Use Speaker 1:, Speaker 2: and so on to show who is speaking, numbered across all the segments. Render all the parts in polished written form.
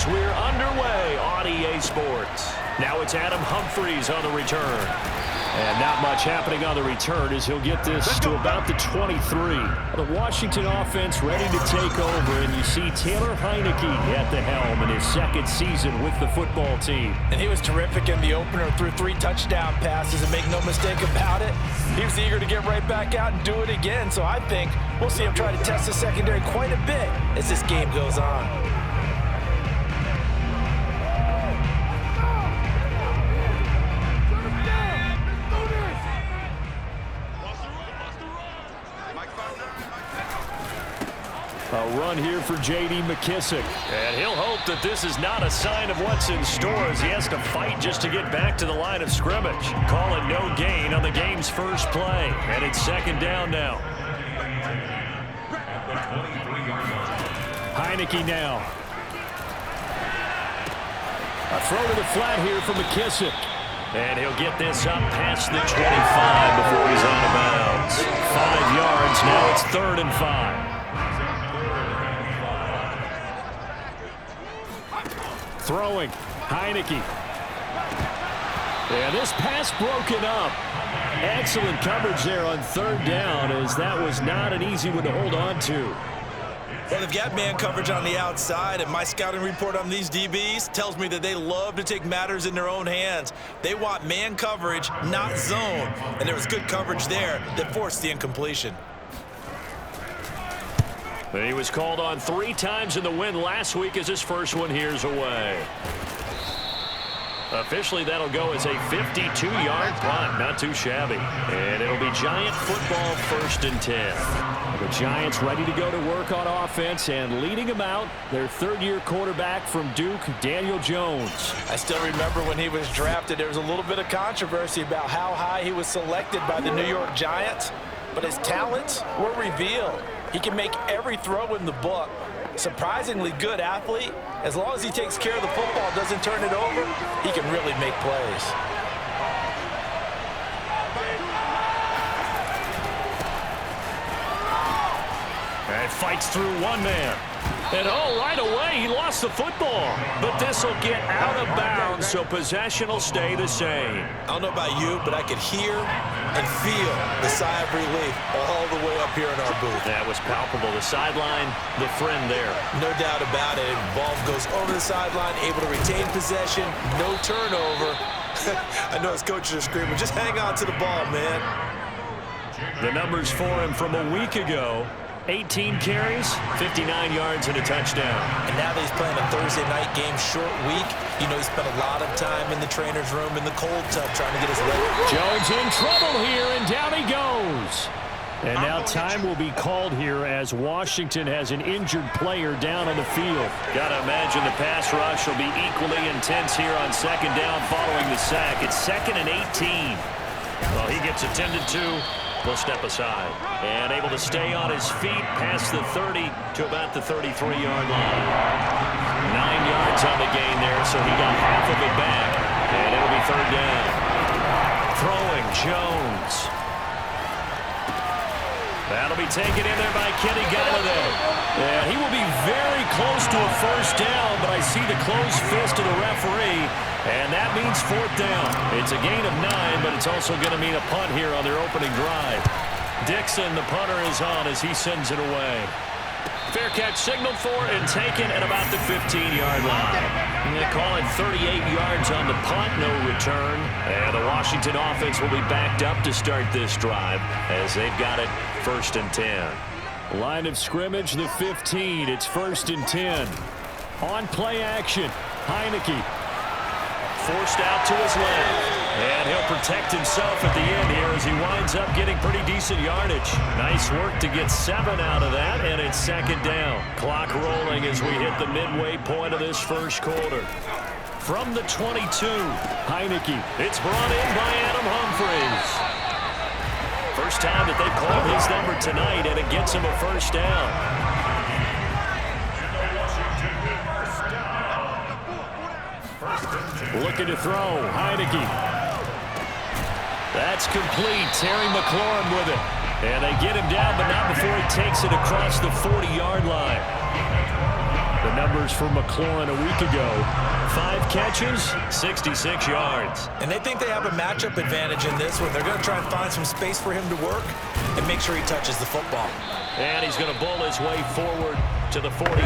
Speaker 1: as we're underway on EA Sports. Now it's Adam Humphries on the return. And not much happening on the return as he'll get this to about the 23. The Washington offense ready to take over, and you see Taylor Heineke at the helm in his second season with the football team.
Speaker 2: And he was terrific in the opener, threw 3 touchdown passes, and make no mistake about it, he was eager to get right back out and do it again. So I think we'll see him try to test the secondary quite a bit as this game goes on.
Speaker 1: A run here for J.D. McKissick. And he'll hope that this is not a sign of what's in store as he has to fight just to get back to the line of scrimmage. Call it no gain on the game's first play. And it's second down now. Heineke now. A throw to the flat here for McKissick. And he'll get this up past the 25 before he's out of bounds. 5 yards. Now it's 3rd and 5. Throwing, Heineke. And this pass broken up. Excellent coverage there on 3rd down, as that was not an easy one to hold on to.
Speaker 2: Well, they've got man coverage on the outside, and my scouting report on these DBs tells me that they love to take matters in their own hands. They want man coverage, not zone. And there was good coverage there that forced the incompletion.
Speaker 1: He was called on 3 times in the win last week as his first one here's away. Officially, that'll go as a 52-yard punt. Not too shabby. And it'll be Giant football 1st and 10. The Giants ready to go to work on offense, and leading them out, their 3rd-year quarterback from Duke, Daniel Jones.
Speaker 2: I still remember when he was drafted, there was a little bit of controversy about how high he was selected by the New York Giants, but his talents were revealed. He can make every throw in the book. Surprisingly good athlete. As long as he takes care of the football, doesn't turn it over, he can really make plays.
Speaker 1: And fights through one man. And right away, he lost the football. But this will get out of bounds, so possession will stay the same.
Speaker 2: I don't know about you, but I could hear and feel the sigh of relief all the way up here in our booth.
Speaker 1: That was palpable. The sideline, the friend there.
Speaker 2: No doubt about it. Ball goes over the sideline, able to retain possession, no turnover. I know his coaches are screaming, just hang on to the ball, man.
Speaker 1: The numbers for him from a week ago. 18 carries, 59 yards, and a touchdown.
Speaker 2: And now that he's playing a Thursday night game, short week, you know, he spent a lot of time in the trainer's room in the cold tub trying to get his leg.
Speaker 1: Jones in trouble here, and down he goes. And now time will be called here as Washington has an injured player down on the field. Got to imagine the pass rush will be equally intense here on 2nd down following the sack. It's 2nd and 18. Well, he gets attended to. Will step aside and able to stay on his feet past the 30 to about the 33-yard line. 9 yards on the gain there, so he got half of it back, and it'll be 3rd down. Throwing Jones. That'll be taken in there by Kenny Galladay. Yeah, he will be very close to a 1st down, but I see the closed fist of the referee. And that means 4th down. It's a gain of 9, but it's also going to mean a punt here on their opening drive. Dixon, the punter, is on as he sends it away. Fair catch signaled for and taken at about the 15-yard line. They call it 38 yards on the punt, no return. And the Washington offense will be backed up to start this drive as they've got it 1st and 10. Line of scrimmage, the 15. It's 1st and 10. On play action, Heineke. Forced out to his left. And he'll protect himself at the end here as he winds up getting pretty decent yardage. Nice work to get 7 out of that, and it's 2nd down. Clock rolling as we hit the midway point of this 1st quarter. From the 22, Heineke. It's brought in by Adam Humphries. First time that they've called his number tonight, and it gets him a 1st down. Looking to throw, Heineke. That's complete. Terry McLaurin with it. And they get him down, but not before he takes it across the 40-yard line. The numbers for McLaurin a week ago: 5 catches, 66 yards.
Speaker 2: And they think they have a matchup advantage in this one. They're going to try and find some space for him to work and make sure he touches the football.
Speaker 1: And he's going to bull his way forward to the 48.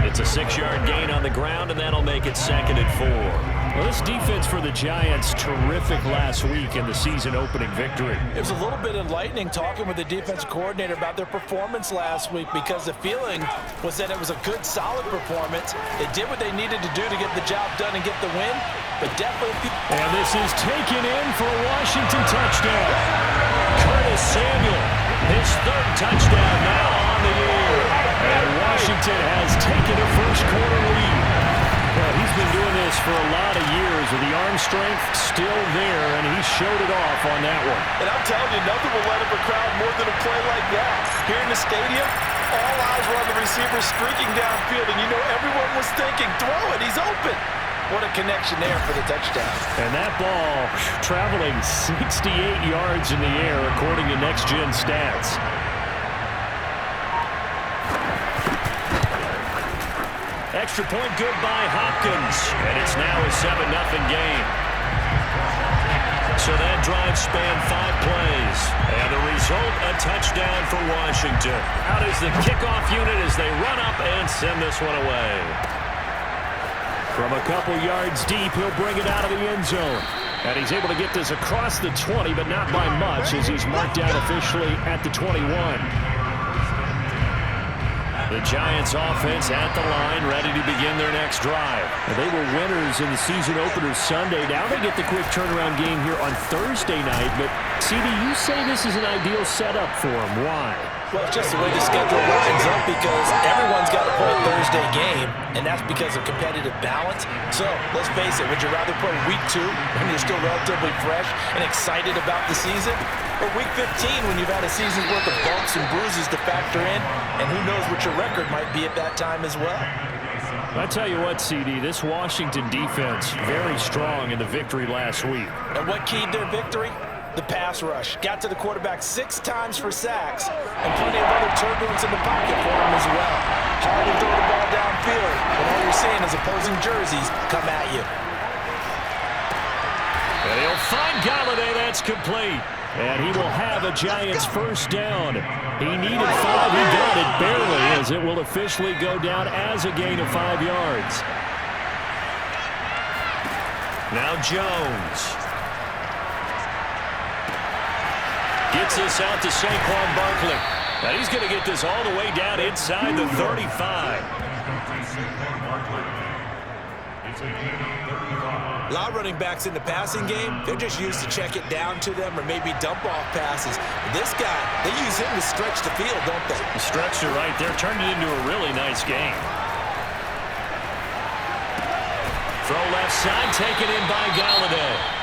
Speaker 1: It's a 6-yard gain on the ground, and that'll make it 2nd and 4. Well, this defense for the Giants, terrific last week in the season-opening victory.
Speaker 2: It was a little bit enlightening talking with the defensive coordinator about their performance last week, because the feeling was that it was a good, solid performance. They did what they needed to do to get the job done and get the win, but definitely...
Speaker 1: And this is taken in for a Washington touchdown. Curtis Samuel, his 3rd touchdown now on the year. And Washington has taken a first-quarter lead. Well, he's been doing this for a lot of years with the arm strength still there, and he showed it off on that one.
Speaker 2: And I'm telling you, nothing will light up a crowd more than a play like that. Here in the stadium, all eyes were on the receiver streaking downfield, and you know everyone was thinking, throw it, he's open. What a connection there for the touchdown.
Speaker 1: And that ball traveling 68 yards in the air, according to Next Gen Stats. Extra point good by Hopkins, and it's now a 7-0 game. So that drive spanned 5 plays, and the result, a touchdown for Washington. Out is the kickoff unit as they run up and send this one away. From a couple yards deep, he'll bring it out of the end zone. And he's able to get this across the 20, but not by much, as he's marked down officially at the 21. The Giants offense at the line, ready to begin their next drive. They were winners in the season opener Sunday. Now they get the quick turnaround game here on Thursday night. But, CD, you say this is an ideal setup for them. Why?
Speaker 2: Well, it's just the way the schedule lines up, because everyone's got to play a Thursday game, and that's because of competitive balance. So, let's face it, would you rather play week 2 when you're still relatively fresh and excited about the season, or week 15 when you've had a season's worth of bumps and bruises to factor in, and who knows what your record might be at that time as well?
Speaker 1: I tell you what, CD, this Washington defense, very strong in the victory last week.
Speaker 2: And what keyed their victory? The pass rush. Got to the quarterback 6 times for sacks, and plenty of other turbulence in the pocket for him as well. Hard to throw the ball downfield when all you're seeing is opposing jerseys come at you.
Speaker 1: And he'll find Galladay. That's complete. And he will have a Giants first down. He needed 5. He got it barely, as it will officially go down as a gain of 5 yards. Now Jones. Gets this out to Saquon Barkley. Now he's going to get this all the way down inside the 35.
Speaker 2: A lot of running backs in the passing game, they're just used to check it down to them or maybe dump off passes. But this guy, they use him to stretch the field, don't they?
Speaker 1: He stretched it right there, turned it into a really nice game. Throw left side, taken in by Galladay.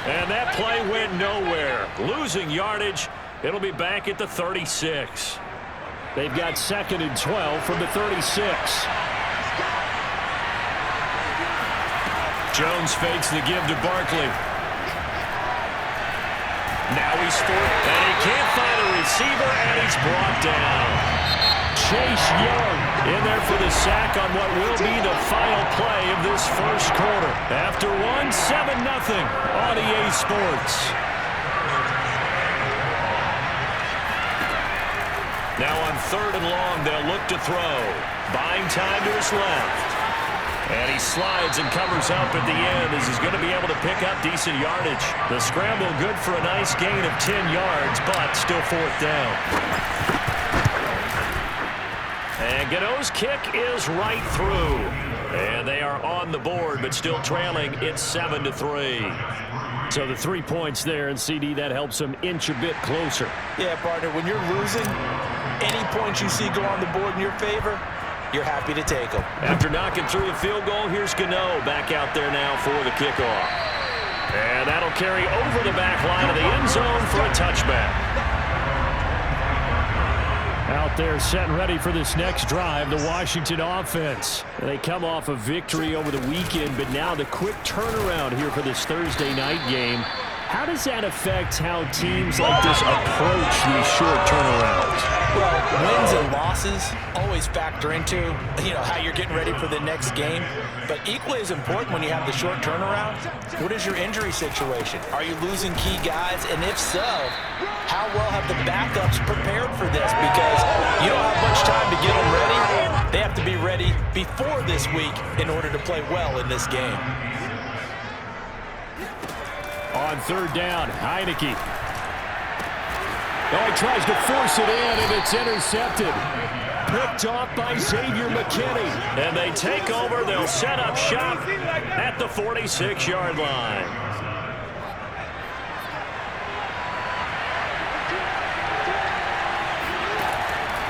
Speaker 1: And that play went nowhere. Losing yardage. It'll be back at the 36. They've got 2nd and 12 from the 36. Jones fakes the give to Barkley. Now he's fourth, and he can't find a receiver, and he's brought down. Chase Young in there for the sack on what will be the final play of this first quarter. After 7-0 on EA Sports. Now on 3rd and long, they'll look to throw. Buying time to his left. And he slides and covers up at the end as he's going to be able to pick up decent yardage. The scramble good for a nice gain of 10 yards, but still 4th down. And Gano's kick is right through. And they are on the board, but still trailing. It's 7-3. So the 3 points there, and CD, that helps them inch a bit closer.
Speaker 2: Yeah, partner, when you're losing, any points you see go on the board in your favor, you're happy to take them.
Speaker 1: After knocking through the field goal, here's Gano back out there now for the kickoff. And that'll carry over the back line of the end zone for a touchback. Out there set and ready for this next drive, the Washington offense. They come off a victory over the weekend, but now the quick turnaround here for this Thursday night game. How does that affect how teams like this approach these short turnarounds?
Speaker 2: Well, wins and losses always factor into, how you're getting ready for the next game. But equally as important when you have the short turnaround, what is your injury situation? Are you losing key guys? And if so, how well have the backups prepared for this? Because you don't have much time to get them ready. They have to be ready before this week in order to play well in this game.
Speaker 1: On third down, Heineke. Oh, he tries to force it in, and it's intercepted. Picked off by Xavier McKinney. And they take over. They'll set up shop at the 46-yard line.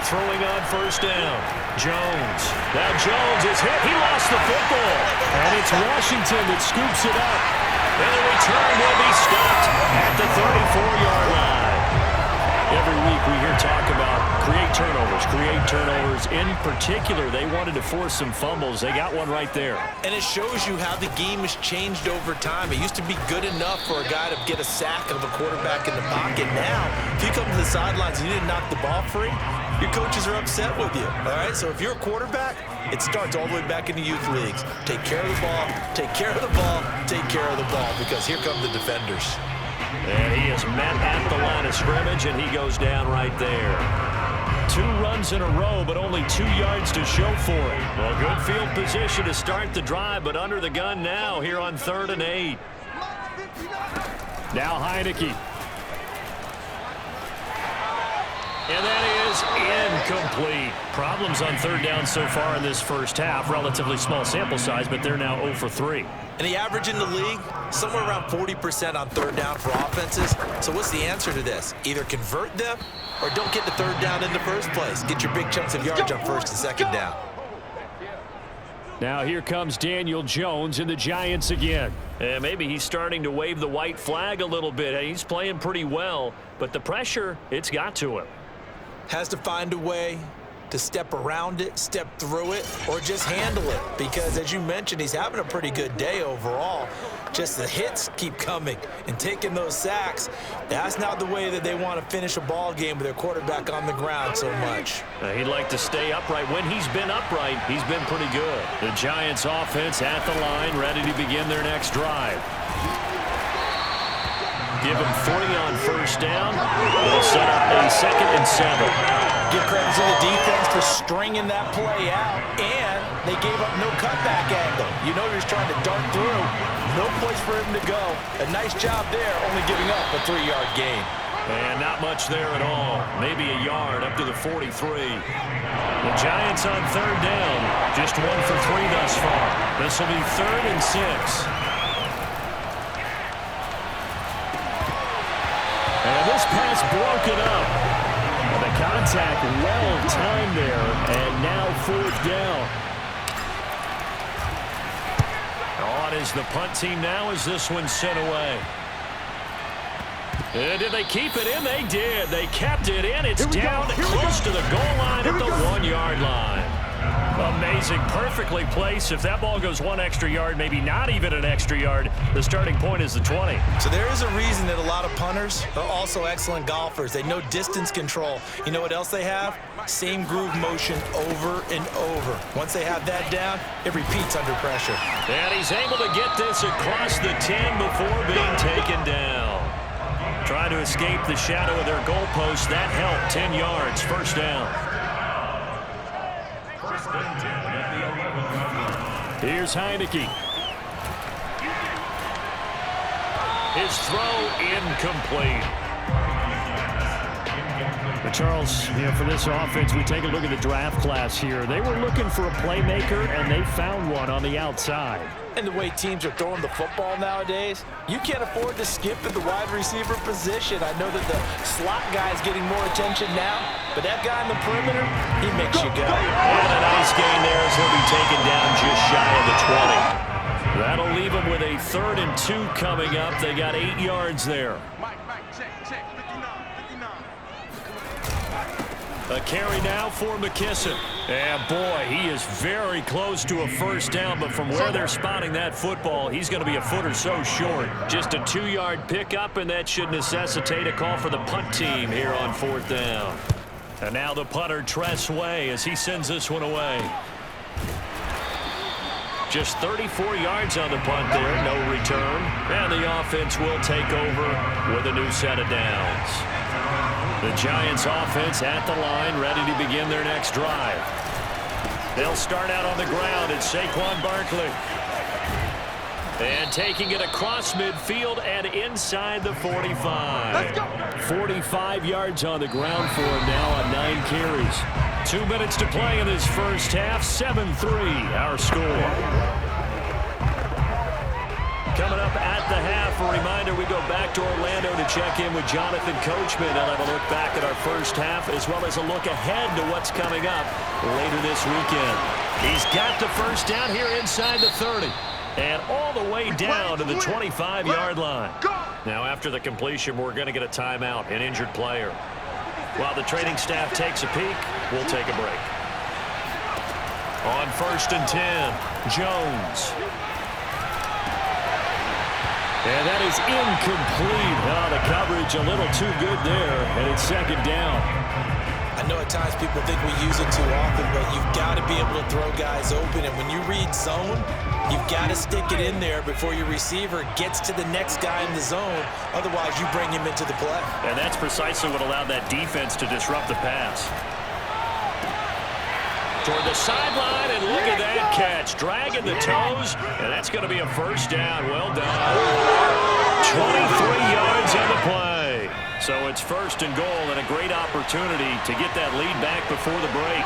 Speaker 1: Throwing on first down. Jones. Now Jones is hit. He lost the football. And it's Washington that scoops it up. And the return will be stopped at the 34-yard line. Every week we hear talk about create turnovers. In particular, they wanted to force some fumbles. They got one right there.
Speaker 2: And it shows you how the game has changed over time. It used to be good enough for a guy to get a sack of a quarterback in the pocket. Now, if you come to the sidelines and you didn't knock the ball free, your coaches are upset with you. All right, so if you're a quarterback, it starts all the way back in the youth leagues. Take care of the ball, take care of the ball, take care of the ball, because here come the defenders.
Speaker 1: And he is met at the line of scrimmage, and he goes down right there. 2 runs in a row, but only 2 yards to show for it. Well, good field position to start the drive, but under the gun now here on 3rd and 8. Now Heineke. And that is incomplete. Problems on 3rd down so far in this first half. Relatively small sample size, but they're now 0 for 3.
Speaker 2: And the average in the league, somewhere around 40% on 3rd down for offenses. So what's the answer to this? Either convert them or don't get the 3rd down in the first place. Get your big chunks of yards on 1st and 2nd down.
Speaker 1: Now here comes Daniel Jones and the Giants again. And maybe he's starting to wave the white flag a little bit. He's playing pretty well, but the pressure, it's got to him.
Speaker 2: Has to find a way to step around it, step through it, or just handle it. Because, as you mentioned, he's having a pretty good day overall. Just the hits keep coming and taking those sacks. That's not the way that they want to finish a ball game with their quarterback on the ground so much.
Speaker 1: He'd like to stay upright. When he's been upright, he's been pretty good. The Giants offense at the line, ready to begin their next drive. Give him 40 on 1st down. They'll set up a 2nd and 7.
Speaker 2: Give credit to the defense for stringing that play out, and they gave up no cutback angle. You know he was trying to dart through. No place for him to go. A nice job there, only giving up a 3-yard gain.
Speaker 1: And not much there at all. Maybe a yard up to the 43. The Giants on 3rd down. Just 1 for 3 thus far. This will be 3rd and 6. And this pass broken up. And the contact well timed there. And now 4th down. On is the punt team now as this one's sent away. And did they keep it in? They did. They kept it in. It's down close to the goal line at the 1-yard line. Amazing. Perfectly placed. If that ball goes 1 extra yard, maybe not even an extra yard, the starting point is the 20.
Speaker 2: So there is a reason that a lot of punters are also excellent golfers. They know distance control. You know what else they have? Same groove motion over and over. Once they have that down, it repeats under pressure.
Speaker 1: And he's able to get this across the 10 before being taken down. Trying to escape the shadow of their goalpost. That helped. 10 yards. 1st down. Here's Heineke. His throw incomplete. But Charles, for this offense, we take a look at the draft class here. They were looking for a playmaker, and they found one on the outside.
Speaker 2: And the way teams are throwing the football nowadays, you can't afford to skip at the wide receiver position. I know that the slot guy is getting more attention now, but that guy in the perimeter, he makes you go.
Speaker 1: And a nice gain there as he'll be taken down just shy of the 20. That'll leave them with a 3rd and 2 coming up. They got 8 yards there. A carry now for McKissick. And boy, he is very close to a first down, but from where they're spotting that football, he's going to be a foot or so short. Just a 2-yard pickup, and that should necessitate a call for the punt team here on 4th down. And now the punter, Tress Way, as he sends this one away. Just 34 yards on the punt there, no return. And the offense will take over with a new set of downs. The Giants offense at the line, ready to begin their next drive. They'll start out on the ground. It's Saquon Barkley. And taking it across midfield and inside the 45. 45 yards on the ground for him now on 9 carries. 2 minutes to play in this first half. 7-3 our score. Coming up at the half, a reminder, we go back to Orlando to check in with Jonathan Coachman. I'll have a look back at our first half as well as a look ahead to what's coming up later this weekend. He's got the first down here inside the 30 and all the way down to the 25-yard line. Now after the completion, we're going to get a timeout, an injured player. While the training staff takes a peek, we'll take a break. On 1st and 10, Jones. And that is incomplete. Oh, the coverage a little too good there, and it's 2nd down.
Speaker 2: I know at times people think we use it too often, but you've got to be able to throw guys open. And when you read zone, you've got to stick it in there before your receiver gets to the next guy in the zone. Otherwise, you bring him into the play.
Speaker 1: And that's precisely what allowed that defense to disrupt the pass. Toward the sideline, and look at that catch. Dragging the toes, and that's going to be a first down. Well done. 23 yards on the play. So it's 1st and goal, and a great opportunity to get that lead back before the break.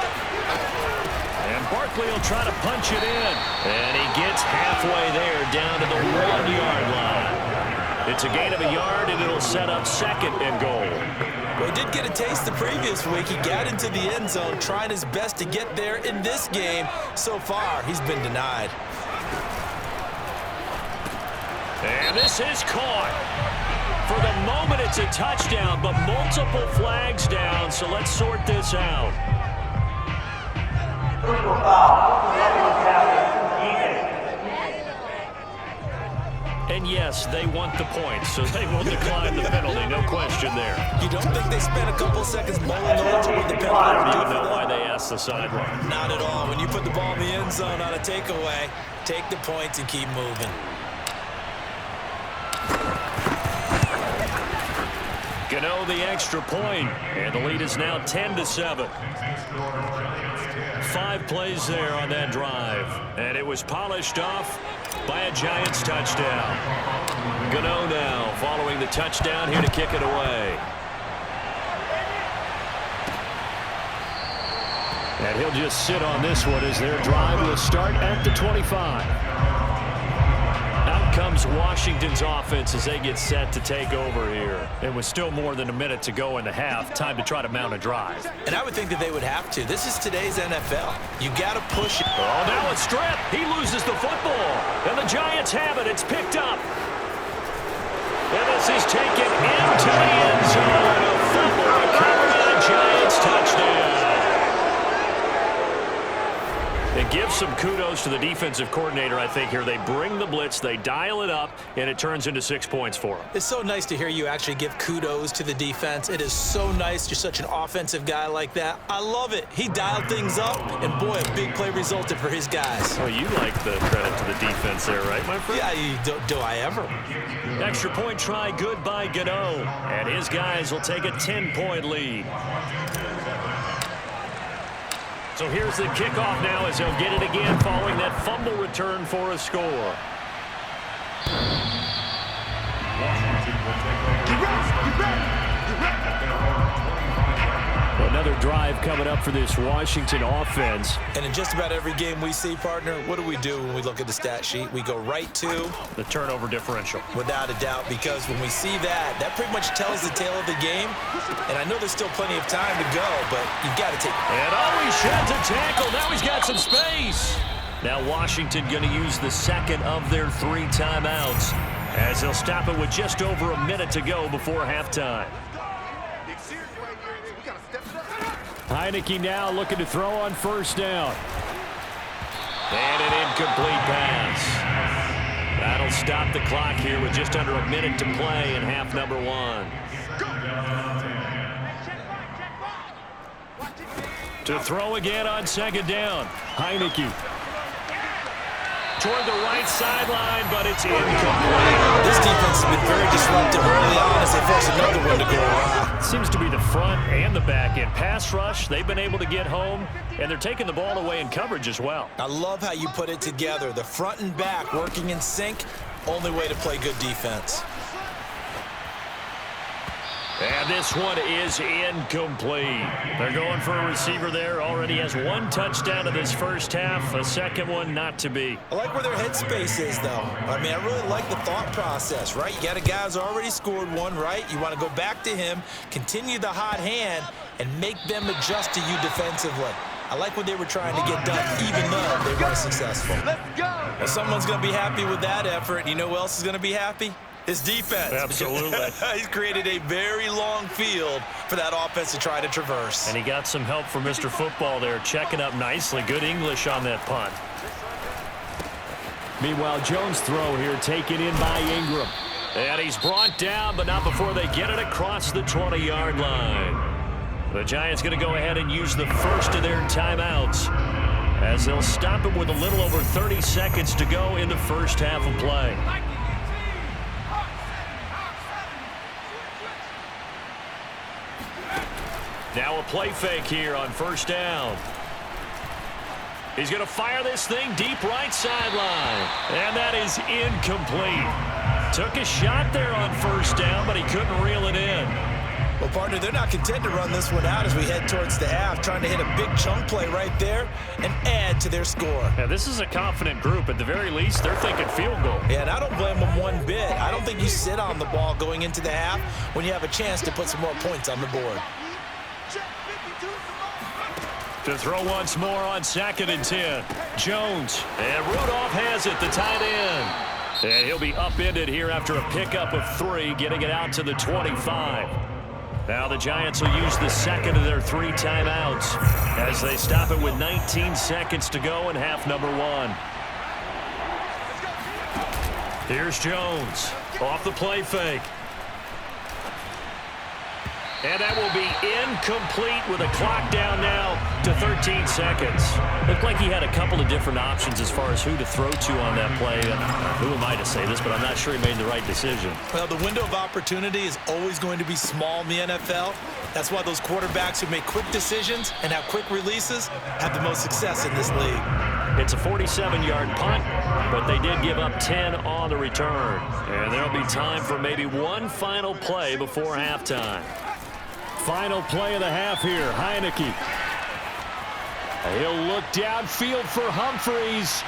Speaker 1: And Barkley will try to punch it in. And he gets halfway there, down to the 1-yard line. It's a gain of a yard, and it'll set up 2nd and goal.
Speaker 2: Well, he did get a taste the previous week. He got into the end zone, trying his best to get there in this game. So far, he's been denied.
Speaker 1: And this is caught. For the moment, it's a touchdown, but multiple flags down, so let's sort this out. And yes, they want the points, so they will decline the penalty, no question there.
Speaker 2: You don't think they spent a couple seconds mulling over what the penalty
Speaker 1: I don't
Speaker 2: would do
Speaker 1: even
Speaker 2: for
Speaker 1: know
Speaker 2: them?
Speaker 1: why they asked the sideline.
Speaker 2: Not at all. When you put the ball in the end zone on a takeaway, take the points and keep moving.
Speaker 1: Gano the extra point, and the lead is now 10-7. 5 plays there on that drive, and it was polished off by a Giants touchdown. Gano now following the touchdown here to kick it away. And he'll just sit on this one as their drive will start at the 25. Out comes Washington's offense as they get set to take over here. And with still more than a minute to go in the half, time to try to mount a drive.
Speaker 2: And I would think that they would have to. This is today's NFL. You got to push it.
Speaker 1: Oh, now a strip. He loses the football. And the Giants have it. It's picked up. And this is taken into the end zone. A fumble recovered by the Giants. Touchdown. And give some kudos to the defensive coordinator, I think, here. They bring the blitz, they dial it up, and it turns into 6 points for them.
Speaker 2: It's so nice to hear you actually give kudos to the defense. It is so nice. You're such an offensive guy like that. I love it. He dialed things up, and boy, a big play resulted for his guys.
Speaker 1: Well, you like the credit to the defense there, right, my friend?
Speaker 2: Yeah, do I ever?
Speaker 1: Extra point try good by Gano, and his guys will take a 10-point lead. So here's the kickoff now as he'll get it again following that fumble return for a score. Another drive coming up for this Washington offense.
Speaker 2: And in just about every game we see, partner, what do we do when we look at the stat sheet? We go right to
Speaker 1: the turnover differential.
Speaker 2: Without a doubt, because when we see that, that pretty much tells the tale of the game. And I know there's still plenty of time to go, but you've got to take it.
Speaker 1: And he sheds a tackle. Now he's got some space. Now Washington going to use the second of their 3 timeouts as they'll stop it with just over a minute to go before halftime. Heineke now looking to throw on first down. And an incomplete pass. That'll stop the clock here with just under a minute to play in half number 1. To throw again on second down. Heineke. Toward the right sideline, but it's incomplete.
Speaker 2: This defense has been very disruptive early on as they force another one to go around.
Speaker 1: Seems to be the front and the back end. Pass rush, they've been able to get home, and they're taking the ball away in coverage as well.
Speaker 2: I love how you put it together. The front and back working in sync, only way to play good defense.
Speaker 1: And this one is incomplete. They're going for a receiver there. Already has 1 touchdown in this first half. A second one not to be.
Speaker 2: I like where their headspace is, though. I mean, I really like the thought process, right? You got a guy who's already scored one, right? You want to go back to him, continue the hot hand, and make them adjust to you defensively. I like what they were trying to get done, even though they weren't successful. Let's go! Well, someone's going to be happy with that effort. And you know who else is going to be happy? His defense.
Speaker 1: Absolutely.
Speaker 2: He's created a very long field for that offense to try to traverse.
Speaker 1: And he got some help from Mr. Football there, checking up nicely. Good English on that punt. Meanwhile, Jones' throw here taken in by Ingram. And he's brought down, but not before they get it across the 20-yard line. The Giants going to go ahead and use the first of their timeouts as they'll stop it with a little over 30 seconds to go in the first half of play. Now a play fake here on first down. He's going to fire this thing deep right sideline. And that is incomplete. Took a shot there on first down, but he couldn't reel it in.
Speaker 2: Well, partner, they're not content to run this one out as we head towards the half, trying to hit a big chunk play right there and add to their score.
Speaker 1: Yeah, this is a confident group. At the very least, they're thinking field goal.
Speaker 2: Yeah, and I don't blame them one bit. I don't think you sit on the ball going into the half when you have a chance to put some more points on the board.
Speaker 1: To throw once more on 2nd and 10. Jones. And Rudolph has it, the tight end. And he'll be upended here after a pickup of 3, getting it out to the 25. Now the Giants will use the second of their 3 timeouts as they stop it with 19 seconds to go in half number 1. Here's Jones off the play fake. And that will be incomplete with a clock down now to 13 seconds. Looked like he had a couple of different options as far as who to throw to on that play. Who am I to say this, but I'm not sure he made the right decision.
Speaker 2: Well, the window of opportunity is always going to be small in the NFL. That's why those quarterbacks who make quick decisions and have quick releases have the most success in this league.
Speaker 1: It's a 47-yard punt, but they did give up 10 on the return. And there'll be time for maybe one final play before halftime. Final play of the half here, Heineke. He'll look downfield for Humphreys.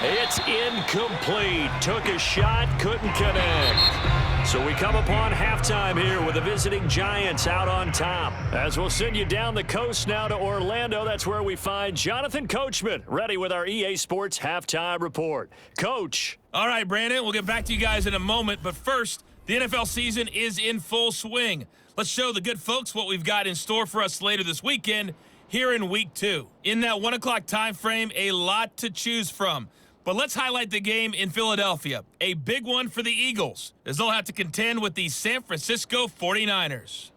Speaker 1: It's incomplete. Took a shot, couldn't connect. So we come upon halftime here with the visiting Giants out on top. As we'll send you down the coast now to Orlando, that's where we find Jonathan Coachman, ready with our EA Sports Halftime Report. Coach.
Speaker 3: All right, Brandon, we'll get back to you guys in a moment, but first, the NFL season is in full swing. Let's show the good folks what we've got in store for us later this weekend here in Week 2. In that 1 o'clock time frame, a lot to choose from. But let's highlight the game in Philadelphia. A big one for the Eagles, as they'll have to contend with the San Francisco 49ers.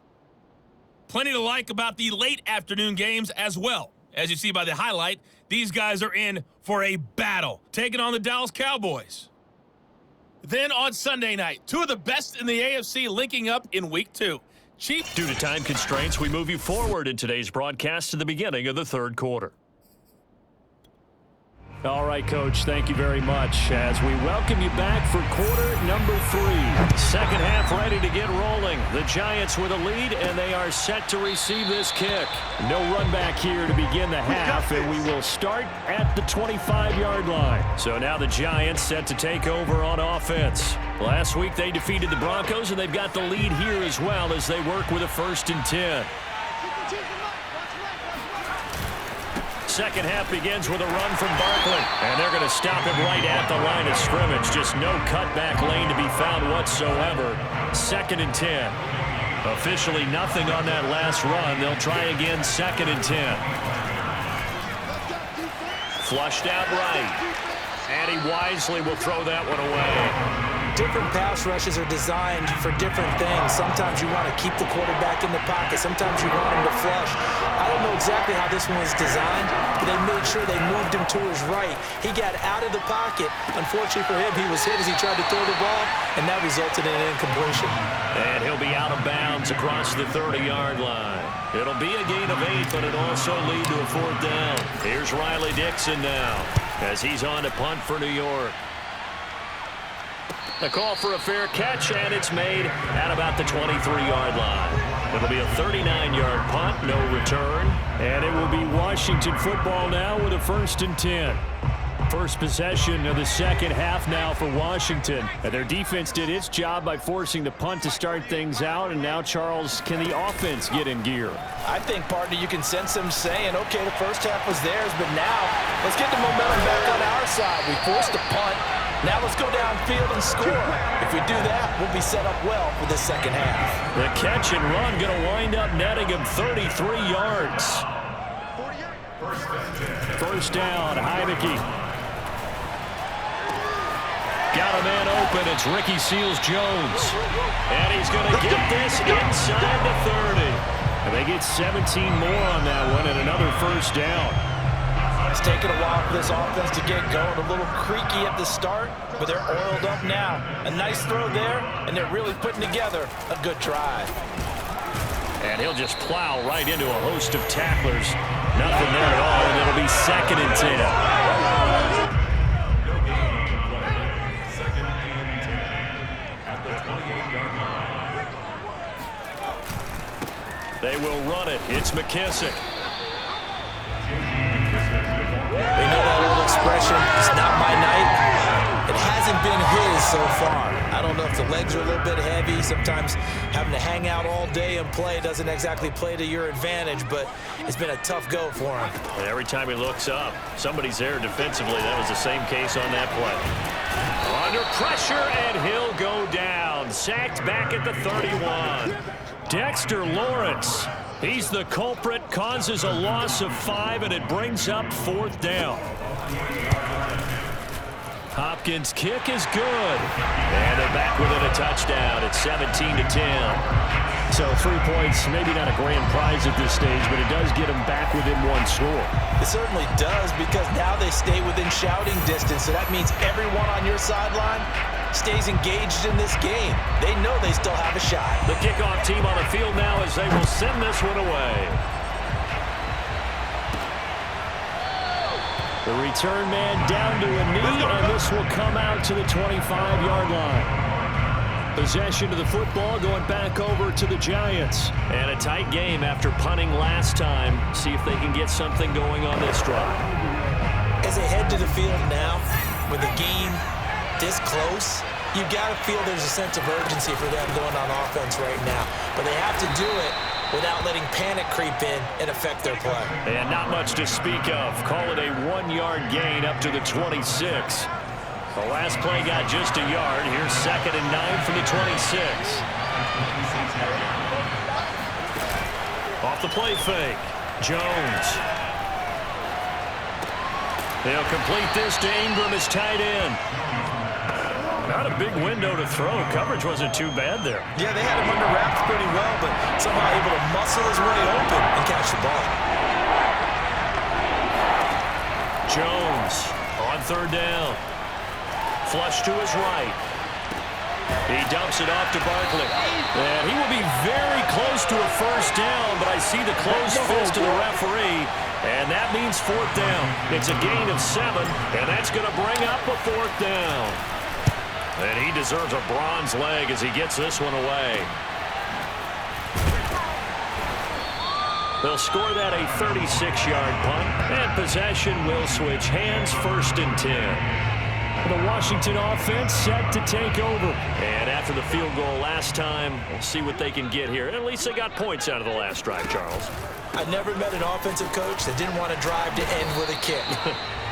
Speaker 3: Plenty to like about the late afternoon games as well. As you see by the highlight, these guys are in for a battle, taking on the Dallas Cowboys. Then on Sunday night, 2 of the best in the AFC linking up in Week 2.
Speaker 1: Due to time constraints, we move you forward in today's broadcast to the beginning of the 3rd quarter. All right, Coach, thank you very much as we welcome you back for quarter number 3. Second half ready to get rolling. The Giants with a lead, and they are set to receive this kick. No run back here to begin the half, and we will start at the 25-yard line. So now the Giants set to take over on offense. Last week they defeated the Broncos, and they've got the lead here as well as they work with a 1st and 10. Second half begins with a run from Barkley. And they're going to stop him right at the line of scrimmage. Just no cutback lane to be found whatsoever. 2nd and 10. Officially nothing on that last run. They'll try again, 2nd and 10. Flushed out right. And he wisely will throw that one away.
Speaker 2: Different pass rushes are designed for different things. Sometimes you want to keep the quarterback in the pocket. Sometimes you want him to flush. I don't know exactly how this one was designed, but they made sure they moved him to his right. He got out of the pocket. Unfortunately for him, he was hit as he tried to throw the ball, and that resulted in an incompletion.
Speaker 1: And he'll be out of bounds across the 30-yard line. It'll be a gain of 8, but it'll also lead to a 4th down. Here's Riley Dixon now as he's on to punt for New York. The call for a fair catch, and it's made at about the 23-yard line. It'll be a 39-yard punt, no return. And it will be Washington football now with a 1st and 10. First possession of the second half now for Washington. And their defense did its job by forcing the punt to start things out. And now, Charles, can the offense get in gear?
Speaker 2: I think, partner, you can sense them saying, okay, the first half was theirs, but now let's get the momentum back on our side. We forced a punt. Now let's go downfield and score. If we do that, we'll be set up well for the second half.
Speaker 1: The catch and run going to wind up netting him 33 yards. First down, Heineke. Got a man open. It's Ricky Seals-Jones. And he's going to get this inside the 30. And they get 17 more on that one and another first down.
Speaker 2: It's taken a while for this offense to get going. A little creaky at the start, but they're oiled up now. A nice throw there, and they're really putting together a good drive.
Speaker 1: And he'll just plow right into a host of tacklers. Nothing there at all, and it'll be 2nd and 10. They will run it. It's McKissick.
Speaker 2: They know that old expression, it's not my night. It hasn't been his so far. I don't know if the legs are a little bit heavy. Sometimes having to hang out all day and play doesn't exactly play to your advantage, but it's been a tough go for him.
Speaker 1: And every time he looks up, somebody's there defensively. That was the same case on that play. Under pressure, and he'll go down. Sacked back at the 31. Dexter Lawrence. He's the culprit, causes a loss of 5, and it brings up 4th down. Hopkins' kick is good. And they're back within a touchdown. It's 17 to 10. So 3 points, maybe not a grand prize at this stage, but it does get them back within 1 score.
Speaker 2: It certainly does, because now they stay within shouting distance. So that means everyone on your sideline stays engaged in this game. They know they still have a shot.
Speaker 1: The kickoff team on the field now as they will send this one away. The return man down to a knee, and this will come out to the 25-yard line. Possession of the football going back over to the Giants. And a tight game after punting last time. See if they can get something going on this drive.
Speaker 2: As they head to the field now, with the game this close, you got to feel there's a sense of urgency for them going on offense right now. But they have to do it without letting panic creep in and affect their play.
Speaker 1: And not much to speak of. Call it a 1-yard gain up to the 26. The last play got just a yard. Here's 2nd and 9 from the 26. Off the play fake. Jones. They'll complete this to Ingram as tight end. Not a big window to throw. Coverage wasn't too bad there.
Speaker 2: Yeah, they had him under wraps pretty well, but somehow able to muscle his way open and catch the ball.
Speaker 1: Jones on 3rd down. Flush to his right. He dumps it off to Barkley. And he will be very close to a first down, but I see the closed fist of the referee, and that means 4th down. It's a gain of 7, and that's going to bring up a 4th down. And he deserves a bronze leg as he gets this one away. They'll score that a 36-yard punt, and possession will switch hands, 1st and 10. The Washington offense set to take over. And after the field goal last time, we'll see what they can get here. At least they got points out of the last drive, Charles.
Speaker 2: I never met an offensive coach that didn't want to drive to end with a kick.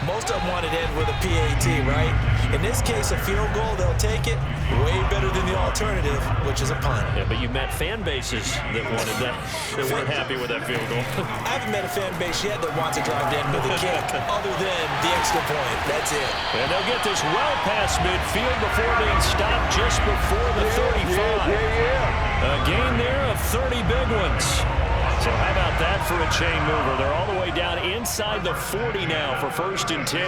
Speaker 2: Most of them want it in with a PAT, right? In this case, a field goal, they'll take it way better than the alternative, which is a punt.
Speaker 1: Yeah, but you met fan bases that wanted that, that weren't happy with that field goal.
Speaker 2: I haven't met a fan base yet that wants to drive in with a kick other than the extra point. That's it.
Speaker 1: And they'll get this well past midfield before being stopped just before the 35. A gain there of 30 big ones. So how about that for a chain mover? They're all the way down inside the 40 now for 1st and 10.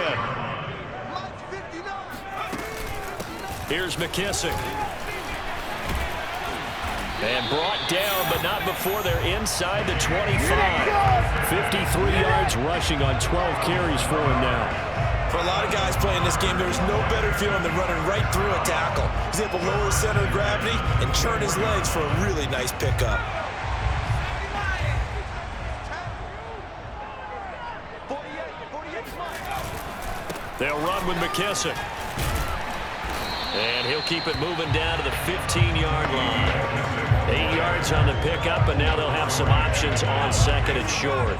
Speaker 1: Here's McKissick. And brought down, but not before they're inside the 25. 53 yards rushing on 12 carries for him now.
Speaker 2: For a lot of guys playing this game, there's no better feeling than running right through a tackle. He's able to lower his center of gravity and churn his legs for a really nice pickup.
Speaker 1: They'll run with McKissick. And he'll keep it moving down to the 15-yard line. 8 yards on the pickup, and now they'll have some options on 2nd and short.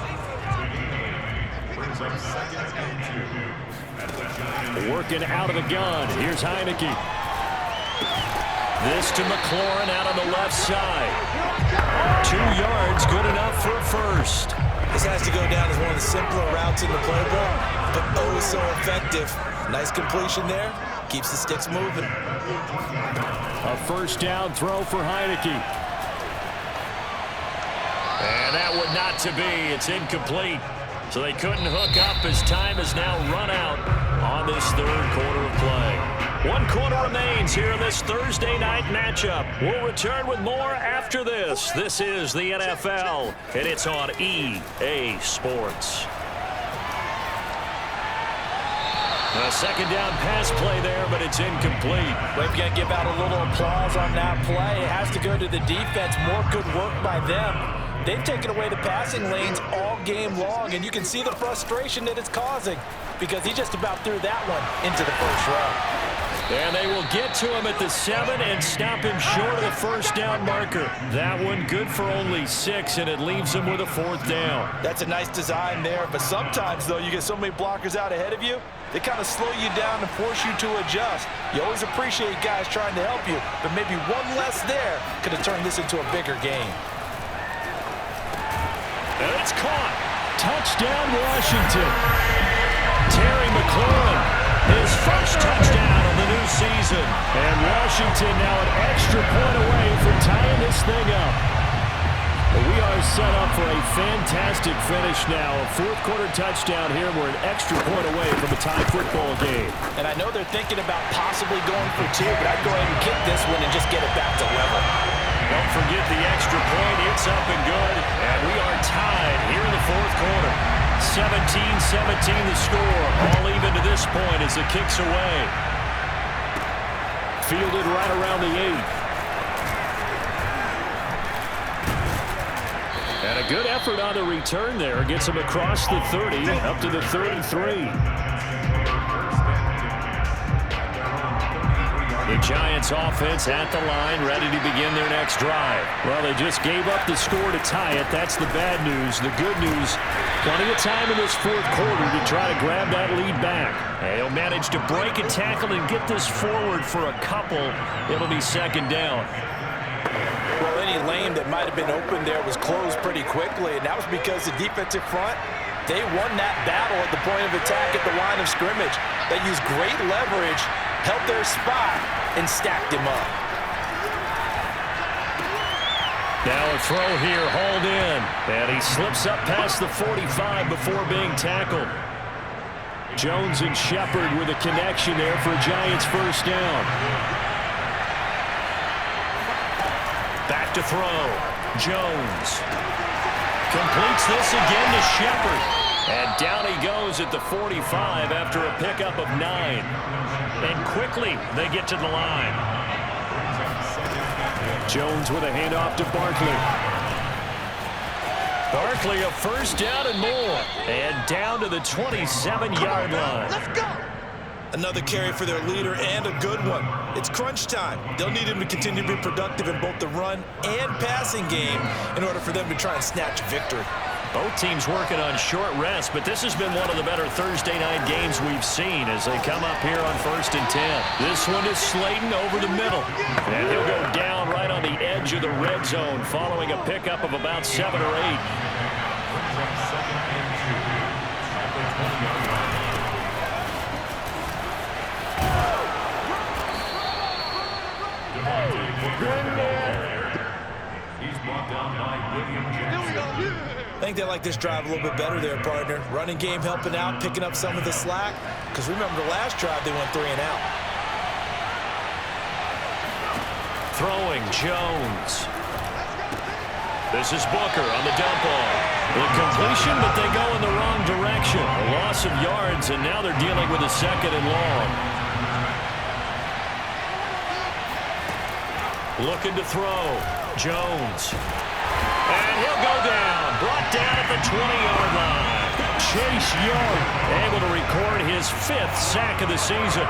Speaker 1: Working out of the gun. Here's Heineke. This to McLaurin out on the left side. 2 yards, good enough for a first.
Speaker 2: This has to go down as one of the simpler routes in the playbook, but oh so effective. Nice completion there. Keeps the sticks moving.
Speaker 1: A first down throw for Heineke. And that would not to be. It's incomplete. So they couldn't hook up as time has now run out on this 3rd quarter of play. 1 quarter remains here in this Thursday night matchup. We'll return with more after this. This is the NFL, and it's on EA Sports. A 2nd down pass play there, but it's incomplete.
Speaker 2: We've got to give out a little applause on that play. It has to go to the defense. More good work by them. They've taken away the passing lanes all game long, and you can see the frustration that it's causing because he just about threw that one into the first row.
Speaker 1: And they will get to him at the 7 and stop him short of the first down marker. That one good for only 6, and it leaves him with a 4th down.
Speaker 2: That's a nice design there, but sometimes, though, you get so many blockers out ahead of you, they kind of slow you down and force you to adjust. You always appreciate guys trying to help you, but maybe one less there could have turned this into a bigger game.
Speaker 1: And it's caught. Touchdown, Washington. Terry McLaurin, his first touchdown of the new season. And Washington now an extra point away from tying this thing up. We are set up for a fantastic finish now. A 4th quarter touchdown here. We're an extra point away from a tie football game.
Speaker 2: And I know they're thinking about possibly going for 2, but I'd go ahead and kick this one and just get it back to level.
Speaker 1: Don't forget the extra point. It's up and good. And we are tied here in the 4th quarter. 17-17 the score. All even to this point as it kicks away. Fielded right around the 8. And a good effort on the return there. Gets him across the 30 up to the 33. The Giants offense at the line, ready to begin their next drive. Well, they just gave up the score to tie it. That's the bad news. The good news, plenty of time in this 4th quarter to try to grab that lead back. And he'll manage to break a tackle and get this forward for a couple. It'll be 2nd down.
Speaker 2: Well, any lane that might have been open there was closed pretty quickly, and that was because the defensive front, they won that battle at the point of attack at the line of scrimmage. They used great leverage, held their spot, and stacked him up.
Speaker 1: Now a throw here, hauled in. And he slips up past the 45 before being tackled. Jones and Shepard with a connection there for a Giants first down. Back to throw. Jones completes this again to Shepard. And down he goes at the 45 after a pickup of 9. And quickly they get to the line. Jones with a handoff to Barkley. Barkley a first down and more. And down to the 27-yard line.
Speaker 2: Let's go. Another carry for their leader and a good one. It's crunch time. They'll need him to continue to be productive in both the run and passing game in order for them to try and snatch victory.
Speaker 1: Both teams working on short rest, but this has been one of the better Thursday night games we've seen as they come up here on 1st and 10. This one is Slayton over the middle. And he'll go down right on the edge of the red zone following a pickup of about 7 or 8.
Speaker 2: I think they like this drive a little bit better there, partner. Running game helping out, picking up some of the slack. Because remember, the last drive they went 3 and out.
Speaker 1: Throwing Jones. This is Booker on the dump ball. The completion, but they go in the wrong direction. A loss of yards, and now they're dealing with a 2nd and long. Looking to throw. Jones. And he'll go down. Brought down at the 20-yard line. Chase Young able to record his 5th sack of the season.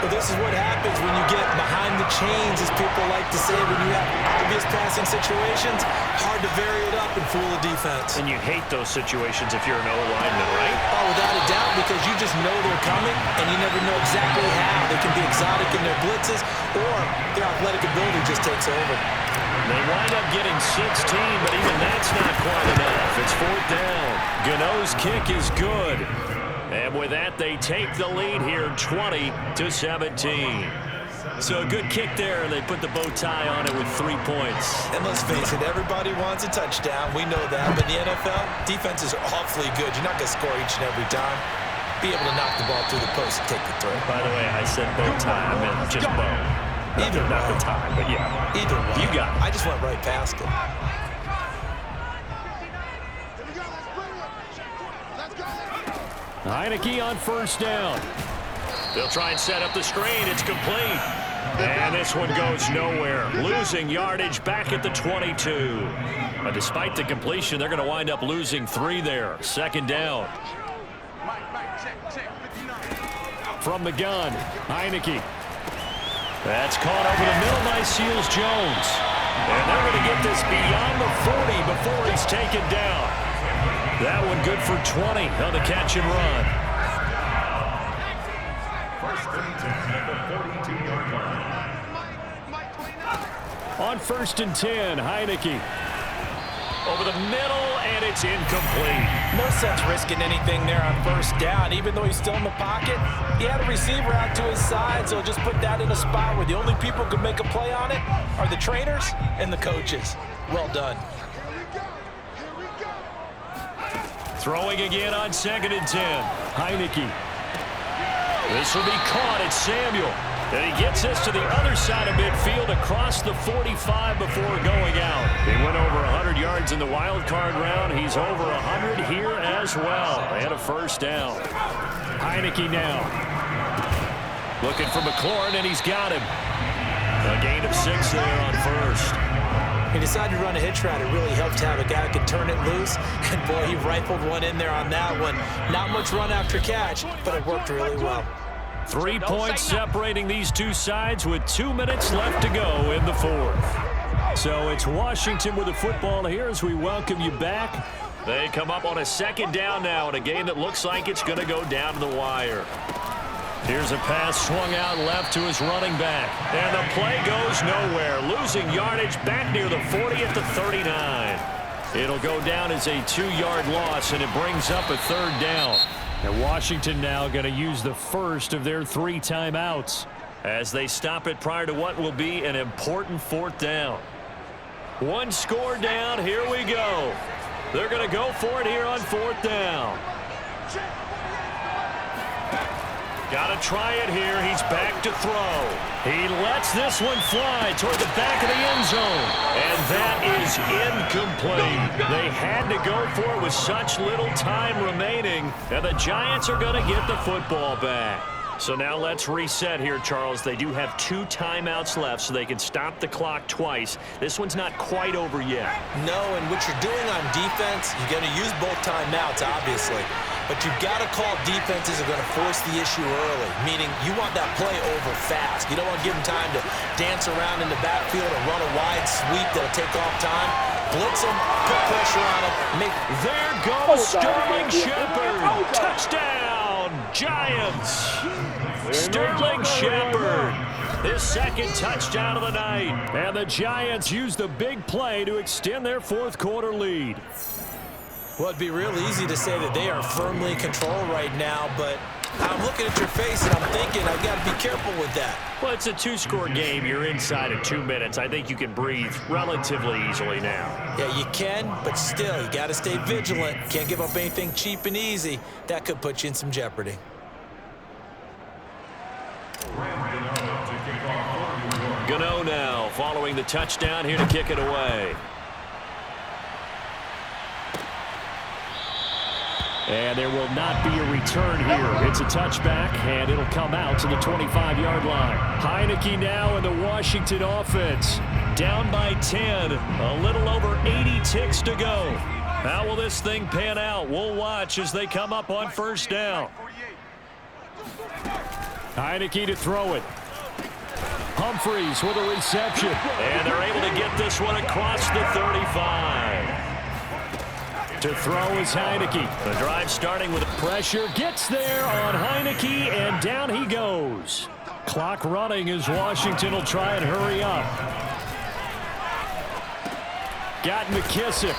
Speaker 2: But this is what happens when you get behind the chains, as people like to say, when you have obvious passing situations. Hard to vary it up and fool the defense.
Speaker 1: And you hate those situations if you're an O-lineman, right?
Speaker 2: Oh, without a doubt, because you just know they're coming, and you never know exactly how. They can be exotic in their blitzes, or their athletic ability just takes over.
Speaker 1: They wind up getting 16, but even that's not quite enough. It's 4th down. Gano's kick is good. And with that, they take the lead here 20-17. So a good kick there. They put the bow tie on it with 3 points.
Speaker 2: And let's face it, everybody wants a touchdown. We know that. But in the NFL, defenses are awfully good. You're not going to score each and every time. Be able to knock the ball through the post and take the throw.
Speaker 1: By the way, I said bow tie. I meant just bow.
Speaker 2: Either
Speaker 1: not
Speaker 2: way.
Speaker 1: the tie, but yeah.
Speaker 2: Either way.
Speaker 1: You got it.
Speaker 2: I just went right past it.
Speaker 1: Heineke on 1st down. They'll try and set up the screen. It's complete. And this one goes nowhere. Losing yardage back at the 22. But despite the completion, they're going to wind up losing 3 there. 2nd down. From the gun, Heineke. That's caught over the middle by Seals Jones. And they're going to get this beyond the 40 before he's taken down. That one good for 20 on the catch and run. On 1st and 10, Heineke. Over the middle, and it's incomplete.
Speaker 2: No sense risking anything there on 1st down. Even though he's still in the pocket, he had a receiver out to his side, so just put that in a spot where the only people who can make a play on it are the trainers and the coaches. Well done.
Speaker 1: Throwing again on 2nd and 10. Heineke. This will be caught. It's Samuel. And he gets this to the other side of midfield across the 45 before going out. He went over 100 yards in the wild card round. He's over 100 here as well. And a 1st down. Heineke now. Looking for McLaurin, and he's got him. A gain of 6 there on 1st.
Speaker 2: He decided to run a hitch route. It really helped to have a guy who could turn it loose. And boy, he rifled one in there on that one. Not much run after catch, but it worked really well.
Speaker 1: 3 points separating these two sides with 2 minutes left to go in the 4th. So it's Washington with the football here as we welcome you back. They come up on a 2nd down now in a game that looks like it's going to go down to the wire. Here's a pass swung out left to his running back. And the play goes nowhere. Losing yardage back near the 40 at the 39. It'll go down as a 2-yard loss, and it brings up a 3rd down. And Washington now going to use the first of their 3 timeouts as they stop it prior to what will be an important 4th down. 1 score down. Here we go. They're going to go for it here on 4th down. Got to try it here. He's back to throw. He lets this one fly toward the back of the end zone. And that is incomplete. They had to go for it with such little time remaining. And the Giants are going to get the football back. So now let's reset here, Charles. They do have 2 timeouts left, so they can stop the clock twice. This one's not quite over yet.
Speaker 2: No, and what you're doing on defense, you're going to use both timeouts, obviously. but you've got to call defenses are going to force the issue early, meaning you want that play over fast. You don't want to give them time to dance around in the backfield or run a wide sweep that'll take off time. Blitz them, put pressure on them.
Speaker 1: There goes Sterling Shepard. Touchdown, Giants. Sterling Shepard, his second touchdown of the night. And the Giants use the big play to extend their fourth quarter lead.
Speaker 2: Well, it'd be real easy to say that they are firmly in control right now, but I'm looking at your face and I'm thinking I've got to be careful with that.
Speaker 1: Well, it's a two-score game. You're inside of 2 minutes. I think you can breathe relatively easily now.
Speaker 2: Yeah, you can, but still, you got to stay vigilant. Can't give up anything cheap and easy. That could put you in some jeopardy.
Speaker 1: Gano now following the touchdown here to kick it away. And there will not be a return here. It's a touchback, and it'll come out to the 25-yard line. Heineke now in the Washington offense. Down by 10. A little over 80 ticks to go. How will this thing pan out? We'll watch as they come up on first down. Heineke to throw it. Humphreys with a reception. And they're able to get this one across the 35. To throw is Heineke. The drive starting with pressure. Gets there on Heineke, and down he goes. Clock running as Washington will try and hurry up. Got McKissick.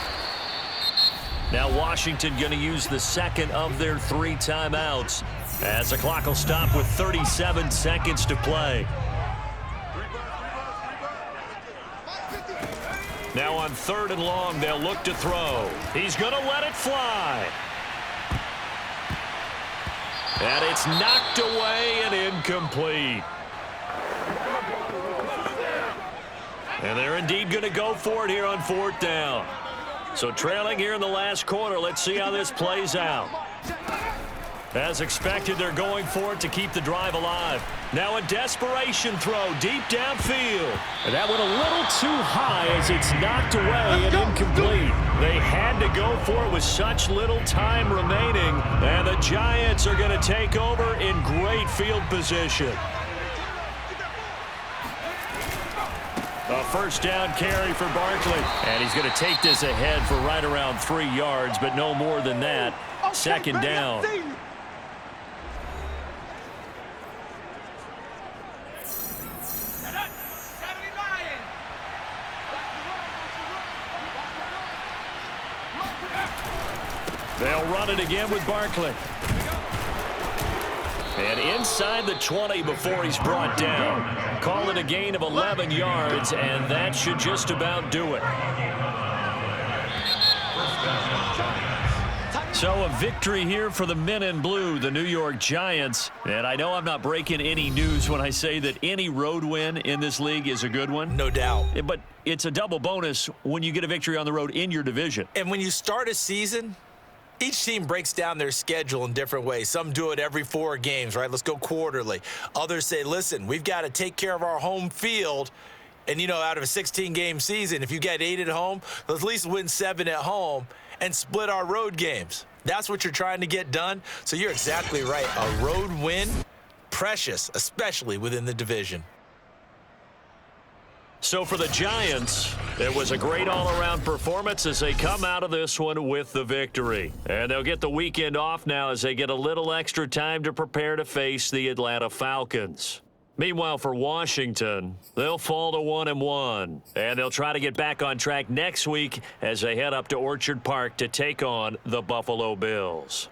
Speaker 1: Now Washington going to use the second of their 3 timeouts as the clock will stop with 37 seconds to play. Now on 3rd and long, they'll look to throw. He's going to let it fly. And it's knocked away and incomplete. And they're indeed going to go for it here on 4th down. So trailing here in the last quarter, let's see how this plays out. As expected, they're going for it to keep the drive alive. Now a desperation throw deep downfield. And that went a little too high as it's knocked away and incomplete. They had to go for it with such little time remaining. And the Giants are going to take over in great field position. A first down carry for Barkley. And he's going to take this ahead for right around 3 yards, but no more than that. 2nd down. They'll run it again with Barkley. And inside the 20 before he's brought down. Call it a gain of 11 yards, and that should just about do it. So a victory here for the men in blue, the New York Giants. And I know I'm not breaking any news when I say that any road win in this league is a good one.
Speaker 2: No doubt.
Speaker 1: But it's a double bonus when you get a victory on the road in your division.
Speaker 2: And when you start a season, each team breaks down their schedule in different ways. Some do it every 4 games, right? Let's go quarterly. Others say, listen, we've got to take care of our home field. And, you know, out of a 16-game season, if you get 8 at home, let's at least win 7 at home and split our road games. That's what you're trying to get done. So you're exactly right. A road win, precious, especially within the division.
Speaker 1: So for the Giants, it was a great all-around performance as they come out of this one with the victory. And they'll get the weekend off now as they get a little extra time to prepare to face the Atlanta Falcons. Meanwhile, for Washington, they'll fall to 1-1, and they'll try to get back on track next week as they head up to Orchard Park to take on the Buffalo Bills.